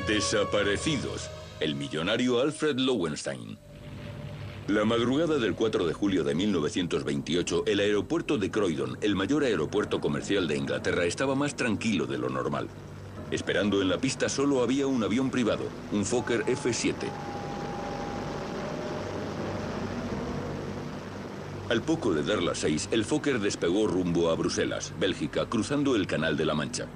Desaparecidos. El millonario Alfred Lowenstein. La madrugada del 4 de julio de 1928, el aeropuerto de Croydon, el mayor aeropuerto comercial de Inglaterra, estaba más tranquilo de lo normal. Esperando en la pista solo había un avión privado, un Fokker F-7. Al poco de dar las 6, el Fokker despegó rumbo a Bruselas, Bélgica, cruzando el Canal de la Mancha.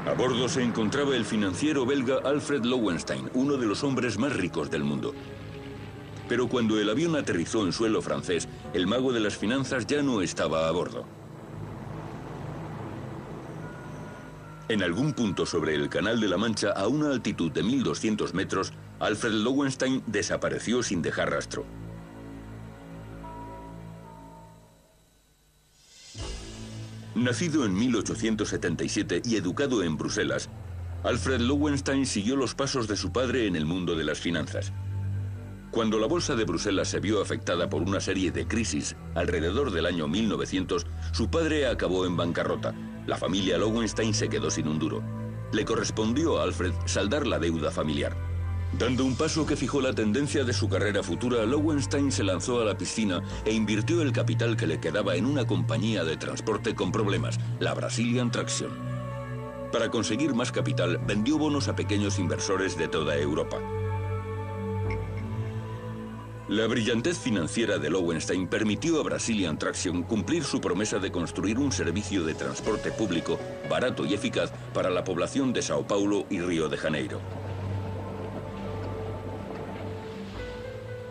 A bordo se encontraba el financiero belga Alfred Lowenstein, uno de los hombres más ricos del mundo. Pero cuando el avión aterrizó en suelo francés, el mago de las finanzas ya no estaba a bordo. En algún punto sobre el Canal de la Mancha, a una altitud de 1200 metros, Alfred Lowenstein desapareció sin dejar rastro. Nacido en 1877 y educado en Bruselas, Alfred Lowenstein siguió los pasos de su padre en el mundo de las finanzas. Cuando la bolsa de Bruselas se vio afectada por una serie de crisis alrededor del año 1900, su padre acabó en bancarrota. La familia Lowenstein se quedó sin un duro. Le correspondió a Alfred saldar la deuda familiar. Dando un paso que fijó la tendencia de su carrera futura, Lowenstein se lanzó a la piscina e invirtió el capital que le quedaba en una compañía de transporte con problemas, la Brazilian Traction. Para conseguir más capital, vendió bonos a pequeños inversores de toda Europa. La brillantez financiera de Lowenstein permitió a Brazilian Traction cumplir su promesa de construir un servicio de transporte público barato y eficaz para la población de Sao Paulo y Río de Janeiro.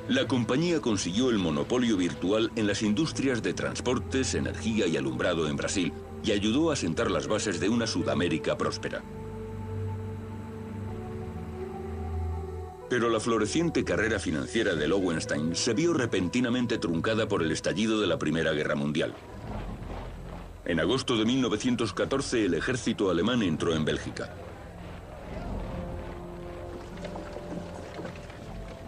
La compañía consiguió el monopolio virtual en las industrias de transportes, energía y alumbrado en Brasil y ayudó a sentar las bases de una Sudamérica próspera. Pero la floreciente carrera financiera de Lowenstein se vio repentinamente truncada por el estallido de la Primera Guerra Mundial. En agosto de 1914, el ejército alemán entró en Bélgica.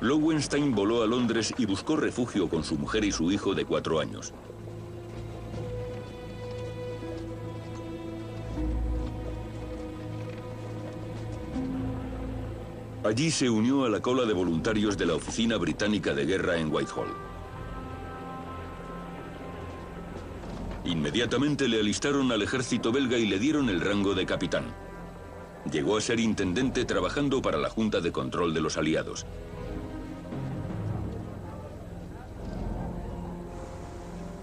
Lowenstein voló a Londres y buscó refugio con su mujer y su hijo de 4 años. Allí se unió a la cola de voluntarios de la Oficina Británica de Guerra en Whitehall. Inmediatamente le alistaron al ejército belga y le dieron el rango de capitán. Llegó a ser intendente trabajando para la Junta de Control de los Aliados.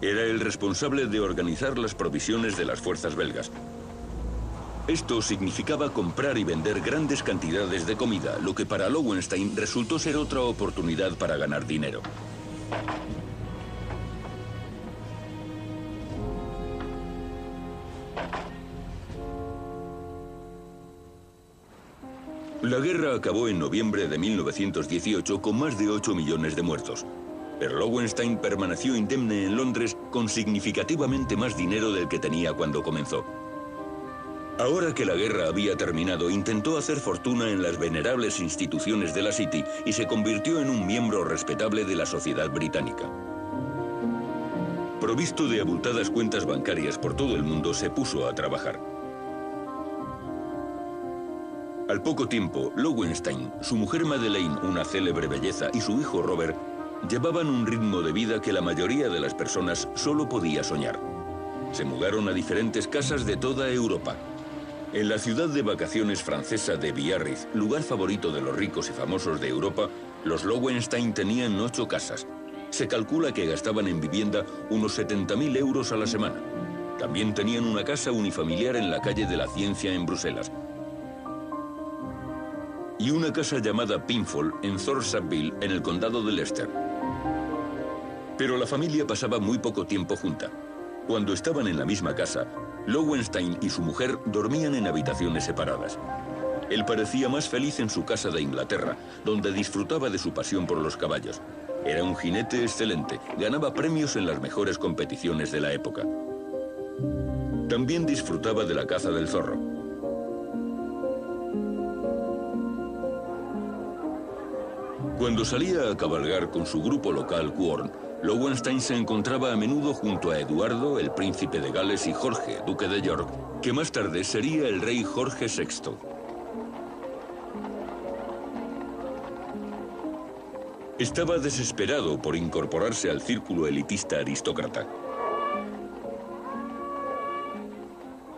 Era el responsable de organizar las provisiones de las fuerzas belgas. Esto significaba comprar y vender grandes cantidades de comida, lo que para Lowenstein resultó ser otra oportunidad para ganar dinero. La guerra acabó en noviembre de 1918 con más de 8 millones de muertos. Pero Lowenstein permaneció indemne en Londres con significativamente más dinero del que tenía cuando comenzó. Ahora que la guerra había terminado, intentó hacer fortuna en las venerables instituciones de la City y se convirtió en un miembro respetable de la sociedad británica. Provisto de abultadas cuentas bancarias por todo el mundo, se puso a trabajar. Al poco tiempo, Lowenstein, su mujer Madeleine, una célebre belleza, y su hijo Robert llevaban un ritmo de vida que la mayoría de las personas solo podía soñar. Se mudaron a diferentes casas de toda Europa. En la ciudad de vacaciones francesa de Biarritz, lugar favorito de los ricos y famosos de Europa, los Lowenstein tenían 8 casas. Se calcula que gastaban en vivienda unos 70.000 euros a la semana. También tenían una casa unifamiliar en la calle de la Ciencia en Bruselas. Y una casa llamada Pinfold en Thorshaville, en el condado de Leicester. Pero la familia pasaba muy poco tiempo junta. Cuando estaban en la misma casa, Lowenstein y su mujer dormían en habitaciones separadas. Él parecía más feliz en su casa de Inglaterra, donde disfrutaba de su pasión por los caballos. Era un jinete excelente, ganaba premios en las mejores competiciones de la época. También disfrutaba de la caza del zorro. Cuando salía a cabalgar con su grupo local Quorn, Lowenstein se encontraba a menudo junto a Eduardo, el príncipe de Gales, y Jorge, duque de York, que más tarde sería el rey Jorge VI. Estaba desesperado por incorporarse al círculo elitista aristócrata.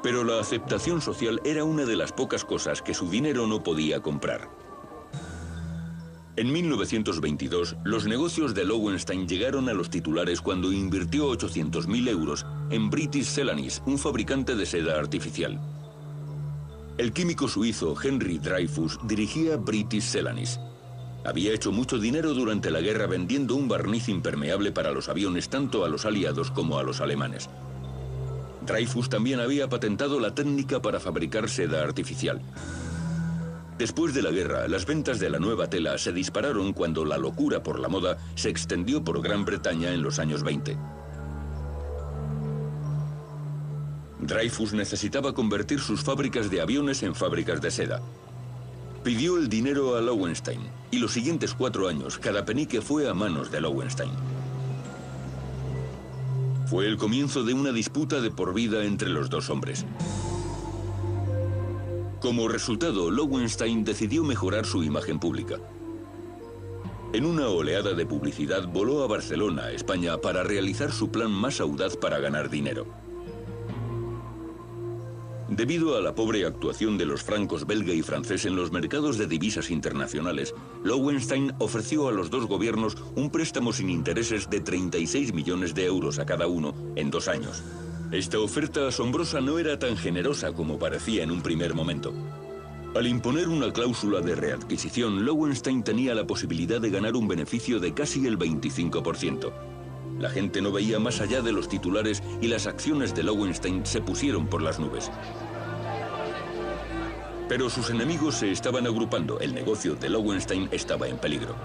Pero la aceptación social era una de las pocas cosas que su dinero no podía comprar. En 1922, los negocios de Lowenstein llegaron a los titulares cuando invirtió 800.000 euros en British Celanese, un fabricante de seda artificial. El químico suizo Henry Dreyfus dirigía British Celanese. Había hecho mucho dinero durante la guerra vendiendo un barniz impermeable para los aviones tanto a los aliados como a los alemanes. Dreyfus también había patentado la técnica para fabricar seda artificial. Después de la guerra, las ventas de la nueva tela se dispararon cuando la locura por la moda se extendió por Gran Bretaña en los años 20. Dreyfus necesitaba convertir sus fábricas de aviones en fábricas de seda. Pidió el dinero a Lowenstein, y los siguientes 4 años cada penique fue a manos de Lowenstein. Fue el comienzo de una disputa de por vida entre los dos hombres. Como resultado, Lowenstein decidió mejorar su imagen pública. En una oleada de publicidad voló a Barcelona, España, para realizar su plan más audaz para ganar dinero. Debido a la pobre actuación de los francos belga y francés en los mercados de divisas internacionales, Lowenstein ofreció a los dos gobiernos un préstamo sin intereses de 36 millones de euros a cada uno en 2 años. Esta oferta asombrosa no era tan generosa como parecía en un primer momento. Al imponer una cláusula de readquisición, Lowenstein tenía la posibilidad de ganar un beneficio de casi el 25%. La gente no veía más allá de los titulares y las acciones de Lowenstein se pusieron por las nubes. Pero sus enemigos se estaban agrupando. El negocio de Lowenstein estaba en peligro.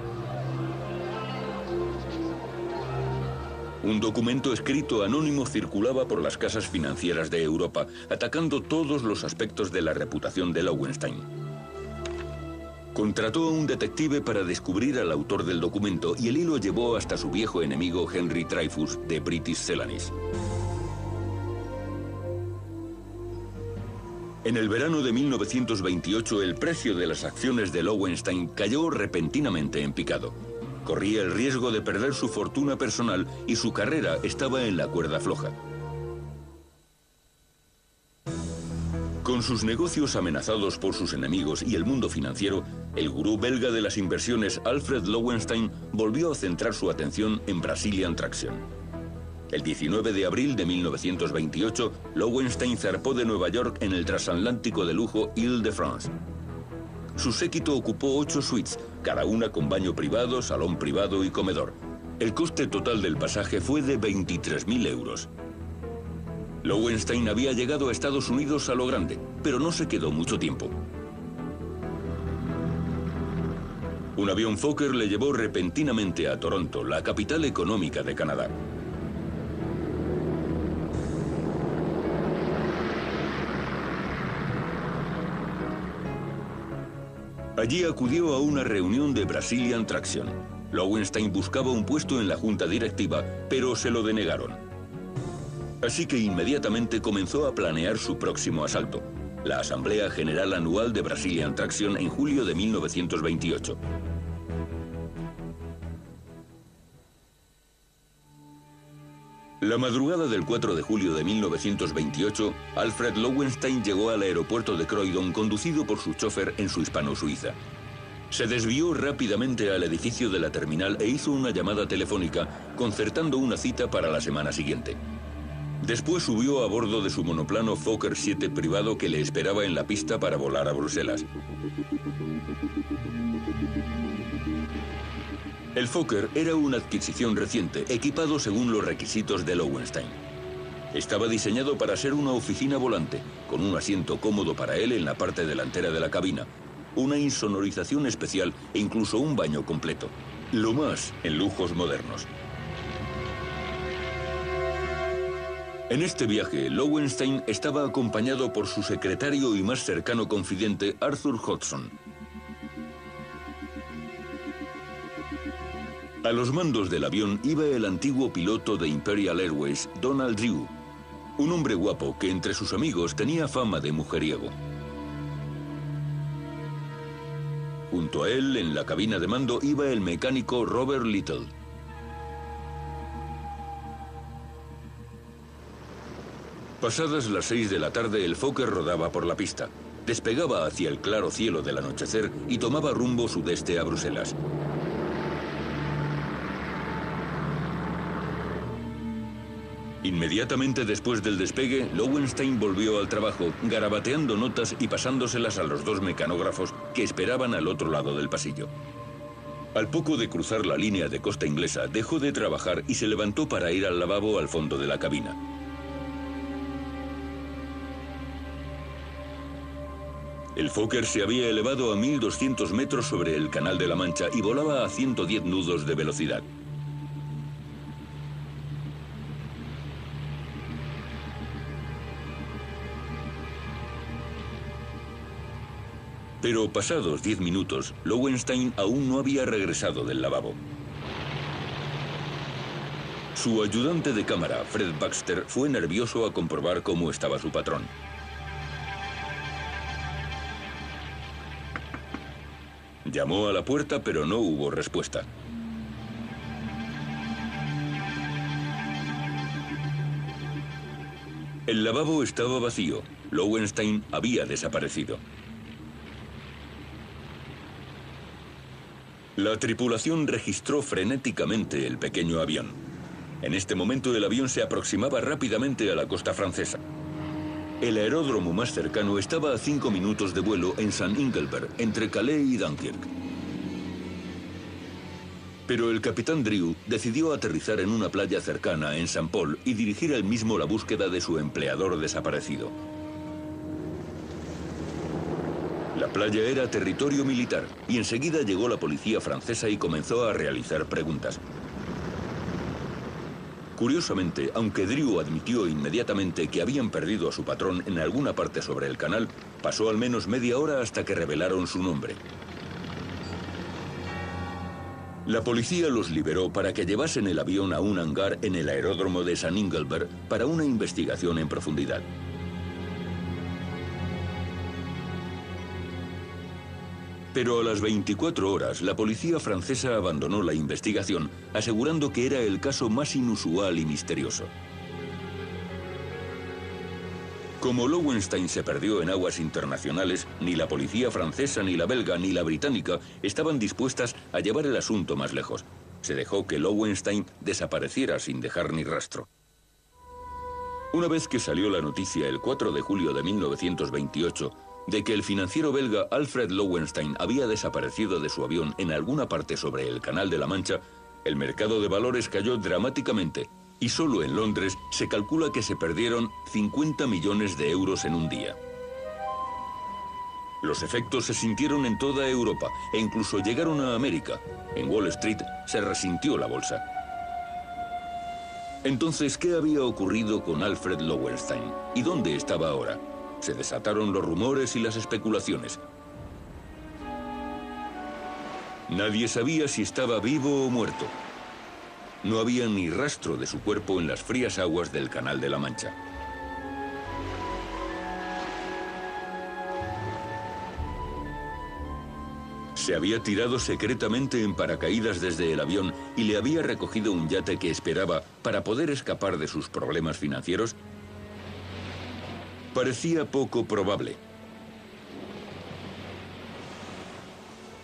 Un documento escrito anónimo circulaba por las casas financieras de Europa, atacando todos los aspectos de la reputación de Lowenstein. Contrató a un detective para descubrir al autor del documento y el hilo llevó hasta su viejo enemigo Henry Dreyfus de British Celanese. En el verano de 1928 el precio de las acciones de Lowenstein cayó repentinamente en picado. Corría el riesgo de perder su fortuna personal y su carrera estaba en la cuerda floja. Con sus negocios amenazados por sus enemigos y el mundo financiero, el gurú belga de las inversiones Alfred Lowenstein volvió a centrar su atención en Brazilian Traction. El 19 de abril de 1928, Lowenstein zarpó de Nueva York en el transatlántico de lujo Île-de-France. Su séquito ocupó 8 suites, cada una con baño privado, salón privado y comedor. El coste total del pasaje fue de 23.000 euros. Lowenstein había llegado a Estados Unidos a lo grande, pero no se quedó mucho tiempo. Un avión Fokker le llevó repentinamente a Toronto, la capital económica de Canadá. Allí acudió a una reunión de Brazilian Traction. Lowenstein buscaba un puesto en la junta directiva, pero se lo denegaron. Así que inmediatamente comenzó a planear su próximo asalto, la Asamblea General Anual de Brazilian Traction en julio de 1928. La madrugada del 4 de julio de 1928, Alfred Lowenstein llegó al aeropuerto de Croydon conducido por su chofer en su hispano-suiza. Se desvió rápidamente al edificio de la terminal e hizo una llamada telefónica, concertando una cita para la semana siguiente. Después subió a bordo de su monoplano Fokker 7 privado que le esperaba en la pista para volar a Bruselas. El Fokker era una adquisición reciente, equipado según los requisitos de Lowenstein. Estaba diseñado para ser una oficina volante, con un asiento cómodo para él en la parte delantera de la cabina, una insonorización especial e incluso un baño completo. Lo más en lujos modernos. En este viaje, Lowenstein estaba acompañado por su secretario y más cercano confidente, Arthur Hodgson. A los mandos del avión iba el antiguo piloto de Imperial Airways, Donald Drew, un hombre guapo que entre sus amigos tenía fama de mujeriego. Junto a él, en la cabina de mando, iba el mecánico Robert Little. Pasadas las 6 de la tarde, el Fokker rodaba por la pista. Despegaba hacia el claro cielo del anochecer y tomaba rumbo sudeste a Bruselas. Inmediatamente después del despegue, Lowenstein volvió al trabajo, garabateando notas y pasándoselas a los dos mecanógrafos que esperaban al otro lado del pasillo. Al poco de cruzar la línea de costa inglesa, dejó de trabajar y se levantó para ir al lavabo al fondo de la cabina. El Fokker se había elevado a 1200 metros sobre el Canal de la Mancha y volaba a 110 nudos de velocidad. Pero pasados 10 minutos, Lowenstein aún no había regresado del lavabo. Su ayudante de cámara, Fred Baxter, fue nervioso a comprobar cómo estaba su patrón. Llamó a la puerta, pero no hubo respuesta. El lavabo estaba vacío. Lowenstein había desaparecido. La tripulación registró frenéticamente el pequeño avión. En este momento el avión se aproximaba rápidamente a la costa francesa. El aeródromo más cercano estaba a 5 minutos de vuelo en Saint-Ingelbert, entre Calais y Dunkirk. Pero el capitán Drew decidió aterrizar en una playa cercana en Saint Paul y dirigir él mismo la búsqueda de su empleador desaparecido. La playa era territorio militar y enseguida llegó la policía francesa y comenzó a realizar preguntas. Curiosamente, aunque Drew admitió inmediatamente que habían perdido a su patrón en alguna parte sobre el canal, pasó al menos media hora hasta que revelaron su nombre. La policía los liberó para que llevasen el avión a un hangar en el aeródromo de Saint-Ingelbert para una investigación en profundidad. Pero a las 24 horas, la policía francesa abandonó la investigación, asegurando que era el caso más inusual y misterioso. Como Lowenstein se perdió en aguas internacionales, ni la policía francesa, ni la belga, ni la británica estaban dispuestas a llevar el asunto más lejos. Se dejó que Lowenstein desapareciera sin dejar ni rastro. Una vez que salió la noticia el 4 de julio de 1928, de que el financiero belga Alfred Lowenstein había desaparecido de su avión en alguna parte sobre el Canal de la Mancha, el mercado de valores cayó dramáticamente y solo en Londres se calcula que se perdieron 50 millones de euros en un día. Los efectos se sintieron en toda Europa e incluso llegaron a América. En Wall Street se resintió la bolsa. Entonces, ¿qué había ocurrido con Alfred Lowenstein? ¿Y dónde estaba ahora? Se desataron los rumores y las especulaciones. Nadie sabía si estaba vivo o muerto. No había ni rastro de su cuerpo en las frías aguas del Canal de la Mancha. Se había tirado secretamente en paracaídas desde el avión y le había recogido un yate que esperaba para poder escapar de sus problemas financieros. Parecía poco probable.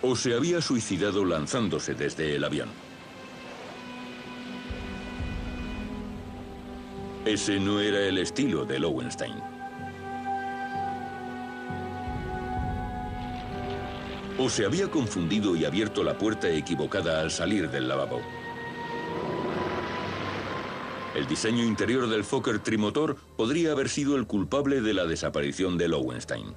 O se había suicidado lanzándose desde el avión. Ese no era el estilo de Lowenstein. O se había confundido y abierto la puerta equivocada al salir del lavabo. El diseño interior del Fokker trimotor podría haber sido el culpable de la desaparición de Lowenstein.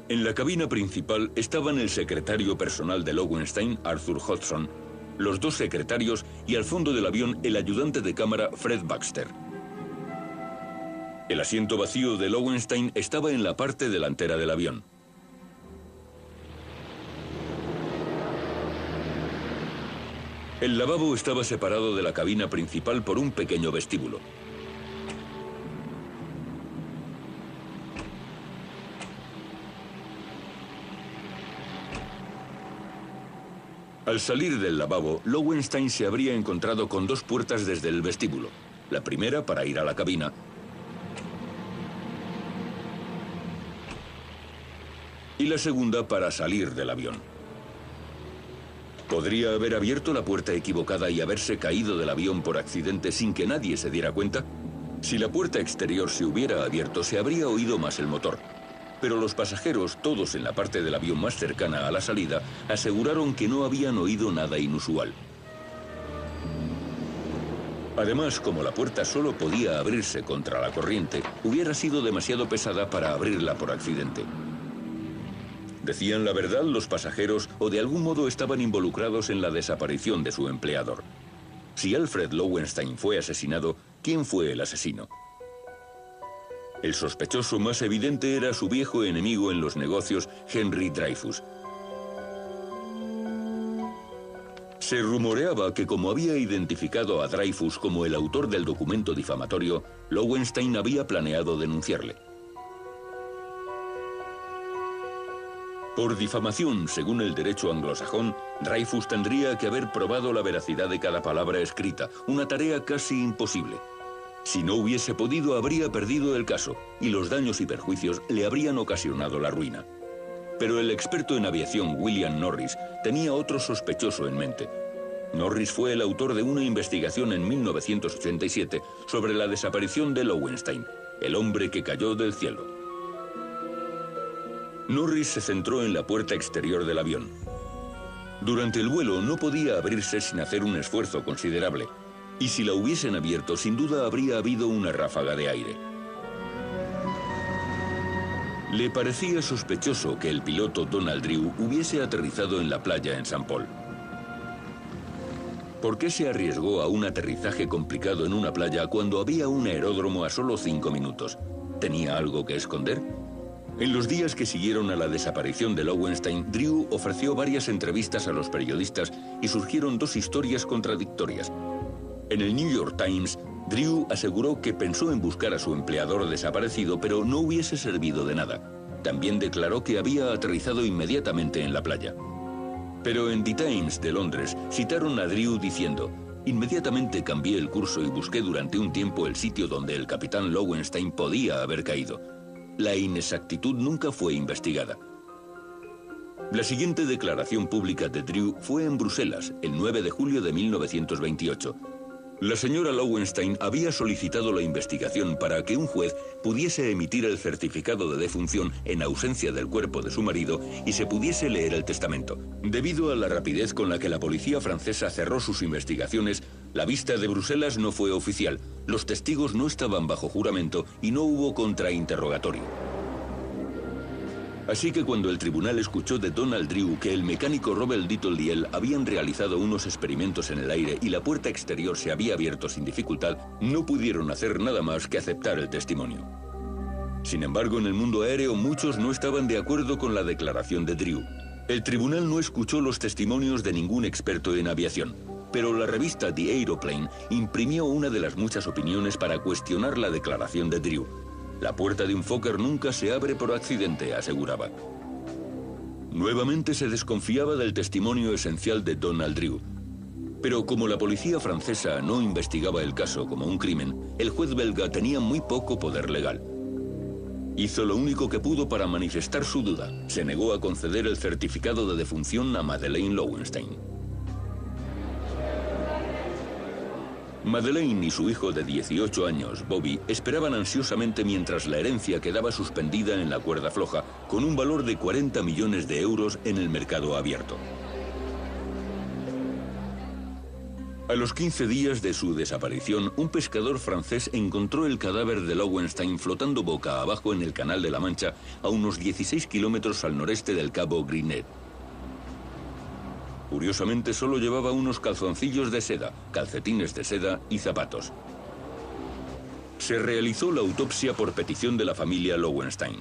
En la cabina principal estaban el secretario personal de Lowenstein, Arthur Hodgson, los dos secretarios y al fondo del avión el ayudante de cámara Fred Baxter. El asiento vacío de Lowenstein estaba en la parte delantera del avión. El lavabo estaba separado de la cabina principal por un pequeño vestíbulo. Al salir del lavabo, Lowenstein se habría encontrado con dos puertas desde el vestíbulo. La primera para ir a la cabina y la segunda para salir del avión. ¿Podría haber abierto la puerta equivocada y haberse caído del avión por accidente sin que nadie se diera cuenta? Si la puerta exterior se hubiera abierto, se habría oído más el motor. Pero los pasajeros, todos en la parte del avión más cercana a la salida, aseguraron que no habían oído nada inusual. Además, como la puerta solo podía abrirse contra la corriente, hubiera sido demasiado pesada para abrirla por accidente. ¿Decían la verdad los pasajeros o de algún modo estaban involucrados en la desaparición de su empleador? Si Alfred Lowenstein fue asesinado, ¿quién fue el asesino? El sospechoso más evidente era su viejo enemigo en los negocios, Henry Dreyfus. Se rumoreaba que como había identificado a Dreyfus como el autor del documento difamatorio, Lowenstein había planeado denunciarle. Por difamación, según el derecho anglosajón, Dreyfus tendría que haber probado la veracidad de cada palabra escrita, una tarea casi imposible. Si no hubiese podido, habría perdido el caso, y los daños y perjuicios le habrían ocasionado la ruina. Pero el experto en aviación William Norris tenía otro sospechoso en mente. Norris fue el autor de una investigación en 1987 sobre la desaparición de Lowenstein, el hombre que cayó del cielo. Norris se centró en la puerta exterior del avión. Durante el vuelo no podía abrirse sin hacer un esfuerzo considerable, y si la hubiesen abierto, sin duda habría habido una ráfaga de aire. Le parecía sospechoso que el piloto Donald Drew hubiese aterrizado en la playa en St. Paul. ¿Por qué se arriesgó a un aterrizaje complicado en una playa cuando había un aeródromo a solo 5 minutos? ¿Tenía algo que esconder? En los días que siguieron a la desaparición de Lowenstein, Drew ofreció varias entrevistas a los periodistas y surgieron dos historias contradictorias. En el New York Times, Drew aseguró que pensó en buscar a su empleador desaparecido, pero no hubiese servido de nada. También declaró que había aterrizado inmediatamente en la playa. Pero en The Times de Londres citaron a Drew diciendo: «Inmediatamente cambié el curso y busqué durante un tiempo el sitio donde el capitán Lowenstein podía haber caído». La inexactitud nunca fue investigada. La siguiente declaración pública de Drew fue en Bruselas, el 9 de julio de 1928. La señora Lowenstein había solicitado la investigación para que un juez pudiese emitir el certificado de defunción en ausencia del cuerpo de su marido y se pudiese leer el testamento. Debido a la rapidez con la que la policía francesa cerró sus investigaciones, la vista de Bruselas no fue oficial, los testigos no estaban bajo juramento y no hubo contrainterrogatorio. Así que cuando el tribunal escuchó de Donald Drew que el mecánico Robert Little y él habían realizado unos experimentos en el aire y la puerta exterior se había abierto sin dificultad, no pudieron hacer nada más que aceptar el testimonio. Sin embargo, en el mundo aéreo muchos no estaban de acuerdo con la declaración de Drew. El tribunal no escuchó los testimonios de ningún experto en aviación, pero la revista The Aeroplane imprimió una de las muchas opiniones para cuestionar la declaración de Drew. La puerta de un Fokker nunca se abre por accidente, aseguraba. Nuevamente se desconfiaba del testimonio esencial de Donald Drew. Pero como la policía francesa no investigaba el caso como un crimen, el juez belga tenía muy poco poder legal. Hizo lo único que pudo para manifestar su duda. Se negó a conceder el certificado de defunción a Madeleine Lowenstein. Madeleine y su hijo de 18 años, Bobby, esperaban ansiosamente mientras la herencia quedaba suspendida en la cuerda floja, con un valor de 40 millones de euros en el mercado abierto. A los 15 días de su desaparición, un pescador francés encontró el cadáver de Lowenstein flotando boca abajo en el Canal de la Mancha, a unos 16 kilómetros al noreste del Cabo Grinet. Curiosamente, solo llevaba unos calzoncillos de seda, calcetines de seda y zapatos. Se realizó la autopsia por petición de la familia Lowenstein.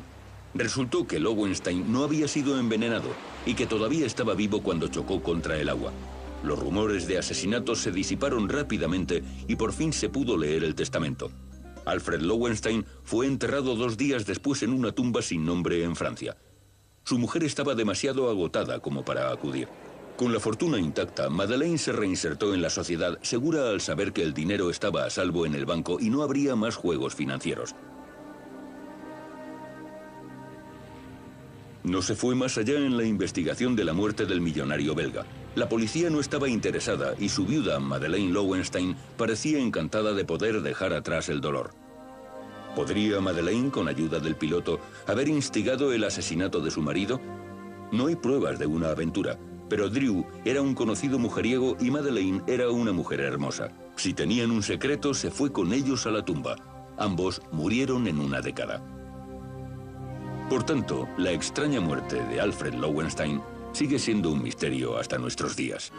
Resultó que Lowenstein no había sido envenenado y que todavía estaba vivo cuando chocó contra el agua. Los rumores de asesinatos se disiparon rápidamente y por fin se pudo leer el testamento. Alfred Lowenstein fue enterrado 2 días después en una tumba sin nombre en Francia. Su mujer estaba demasiado agotada como para acudir. Con la fortuna intacta, Madeleine se reinsertó en la sociedad, segura al saber que el dinero estaba a salvo en el banco y no habría más juegos financieros. No se fue más allá en la investigación de la muerte del millonario belga. La policía no estaba interesada y su viuda, Madeleine Lowenstein, parecía encantada de poder dejar atrás el dolor. ¿Podría Madeleine, con ayuda del piloto, haber instigado el asesinato de su marido? No hay pruebas de una aventura, pero Drew era un conocido mujeriego y Madeleine era una mujer hermosa. Si tenían un secreto, se fue con ellos a la tumba. Ambos murieron en una década. Por tanto, la extraña muerte de Alfred Lowenstein sigue siendo un misterio hasta nuestros días.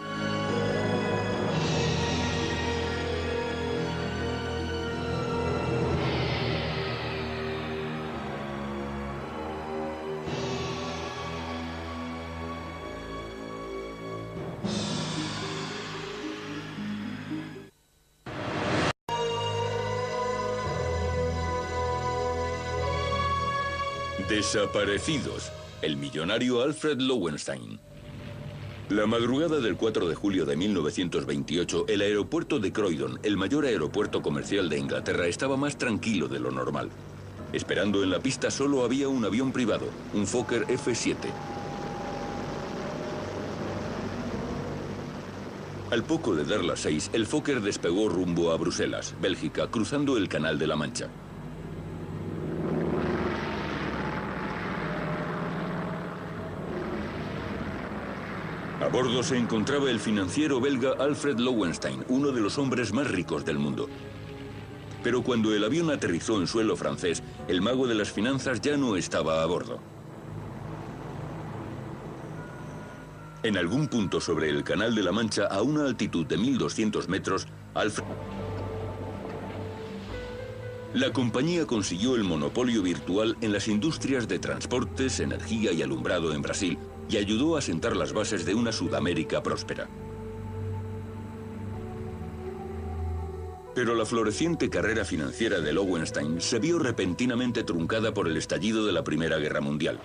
Desaparecidos. El millonario Alfred Lowenstein. La madrugada del 4 de julio de 1928, el aeropuerto de Croydon, el mayor aeropuerto comercial de Inglaterra, estaba más tranquilo de lo normal. Esperando en la pista solo había un avión privado, un Fokker F-7. Al poco de dar las 6, el Fokker despegó rumbo a Bruselas, Bélgica, cruzando el Canal de la Mancha. A bordo se encontraba el financiero belga Alfred Lowenstein, uno de los hombres más ricos del mundo. Pero cuando el avión aterrizó en suelo francés, el mago de las finanzas ya no estaba a bordo. En algún punto sobre el Canal de la Mancha, a una altitud de 1200 metros, la compañía consiguió el monopolio virtual en las industrias de transportes, energía y alumbrado en Brasil, y ayudó a sentar las bases de una Sudamérica próspera. Pero la floreciente carrera financiera de Lowenstein se vio repentinamente truncada por el estallido de la Primera Guerra Mundial.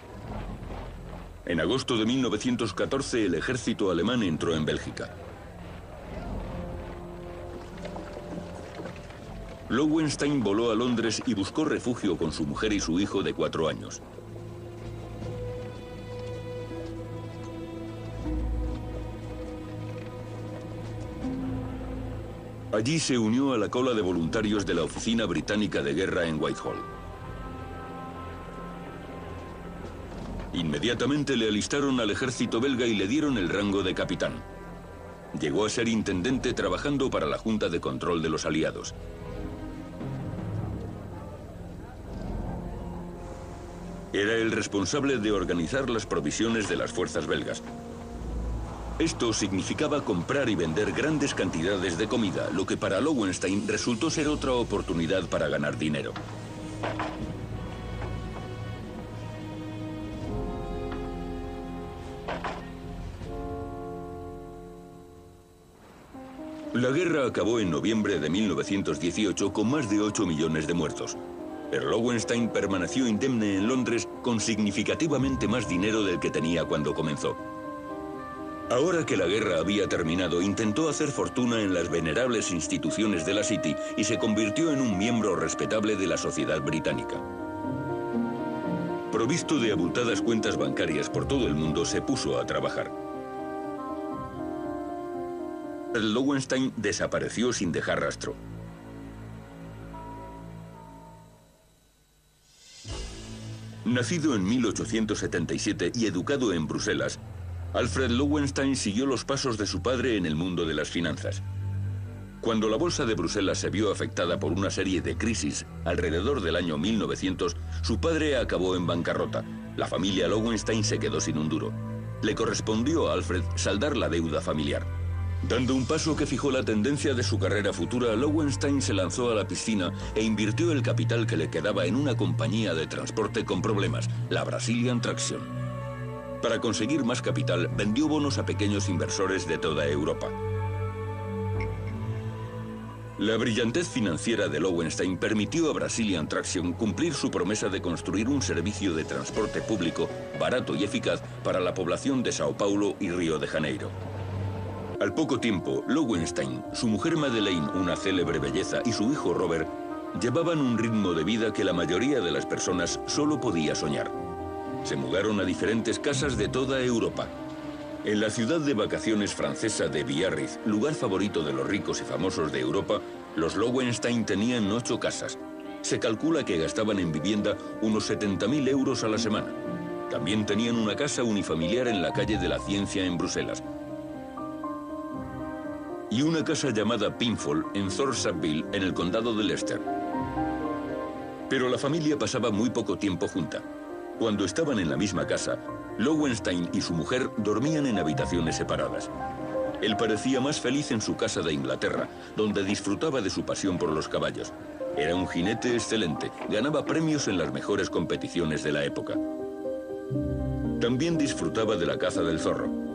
En agosto de 1914, el ejército alemán entró en Bélgica. Lowenstein voló a Londres y buscó refugio con su mujer y su hijo de 4 años. Allí se unió a la cola de voluntarios de la Oficina Británica de Guerra en Whitehall. Inmediatamente le alistaron al ejército belga y le dieron el rango de capitán. Llegó a ser intendente trabajando para la Junta de Control de los Aliados. Era el responsable de organizar las provisiones de las fuerzas belgas. Esto significaba comprar y vender grandes cantidades de comida, lo que para Lowenstein resultó ser otra oportunidad para ganar dinero. La guerra acabó en noviembre de 1918 con más de 8 millones de muertos. Pero Lowenstein permaneció indemne en Londres con significativamente más dinero del que tenía cuando comenzó. Ahora que la guerra había terminado, intentó hacer fortuna en las venerables instituciones de la City y se convirtió en un miembro respetable de la sociedad británica. Provisto de abultadas cuentas bancarias por todo el mundo, se puso a trabajar. Lowenstein desapareció sin dejar rastro. Nacido en 1877 y educado en Bruselas, Alfred Lowenstein siguió los pasos de su padre en el mundo de las finanzas. Cuando la bolsa de Bruselas se vio afectada por una serie de crisis alrededor del año 1900, su padre acabó en bancarrota. La familia Lowenstein se quedó sin un duro. Le correspondió a Alfred saldar la deuda familiar. Dando un paso que fijó la tendencia de su carrera futura, Lowenstein se lanzó a la piscina e invirtió el capital que le quedaba en una compañía de transporte con problemas, la Brazilian Traction. Para conseguir más capital, vendió bonos a pequeños inversores de toda Europa. La brillantez financiera de Lowenstein permitió a Brazilian Traction cumplir su promesa de construir un servicio de transporte público barato y eficaz para la población de Sao Paulo y Río de Janeiro. Al poco tiempo, Lowenstein, su mujer Madeleine, una célebre belleza, y su hijo Robert llevaban un ritmo de vida que la mayoría de las personas solo podía soñar. Se mudaron a diferentes casas de toda Europa. En la ciudad de vacaciones francesa de Biarritz, lugar favorito de los ricos y famosos de Europa, los Lowenstein tenían 8 casas. Se calcula que gastaban en vivienda unos 70.000 euros a la semana. También tenían una casa unifamiliar en la calle de la Ciencia en Bruselas. Y una casa llamada Pinfold en Thorshaville, en el condado de Leicester. Pero la familia pasaba muy poco tiempo junta. Cuando estaban en la misma casa, Lowenstein y su mujer dormían en habitaciones separadas. Él parecía más feliz en su casa de Inglaterra, donde disfrutaba de su pasión por los caballos. Era un jinete excelente, ganaba premios en las mejores competiciones de la época. También disfrutaba de la caza del zorro.